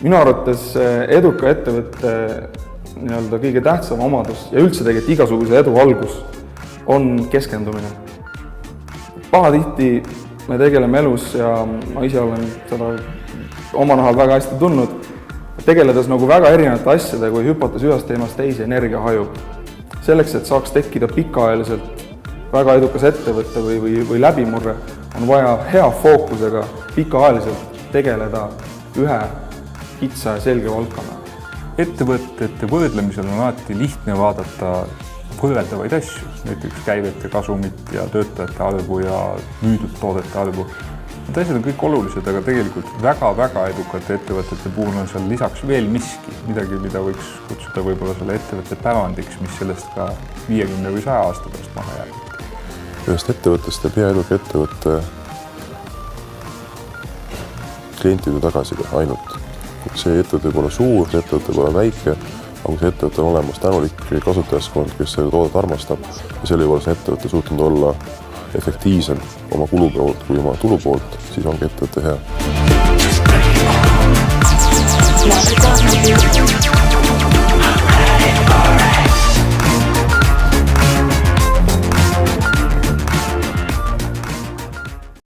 Minu arvates eduka ettevõtte kõige tähtsam omadus ja üldse tegelikult igasuguse edu algus on keskendumine. Pahatihti me tegeleme elus ja ma ise olen seda oma nahal väga hästi tundnud, tegeledes nagu väga erinevate asjadega, kui hüpates ühest teemast teise, energia hajub. Selleks, et saaks tekkida pikaajaliselt väga edukas ettevõtte või läbimurre, on vaja hea fookusega pikaajaliselt tegeleda ühe kitsa ja selge valdkonna. Ettevõtete võrdlemisel on alati lihtne vaadata võrreldavaid asju, näiteks käivete kasumit ja töötajate arvu ja müüdud toodete arvu. Need asjad on kõik olulised, aga tegelikult väga edukate ettevõtete puhul on seal lisaks veel miski, midagi, mida võiks kutsuda võib-olla selle ettevõtte pärandiks, mis sellest ka 50 või 100 aasta pärast maha jääb. Ühest ettevõttest teeb hea eduka ettevõtte klientide tagasiside ainult. See ettevõte võib olla suur, see ettevõte võib olla väike, aga see ettevõte on olemas tänulik kasutajaskond, kes selle toodet armastab ja selle juures on ettevõte suutnud olla efektiivsem oma kulu poolt kui oma tulu poolt, siis ongi ettevõte hea.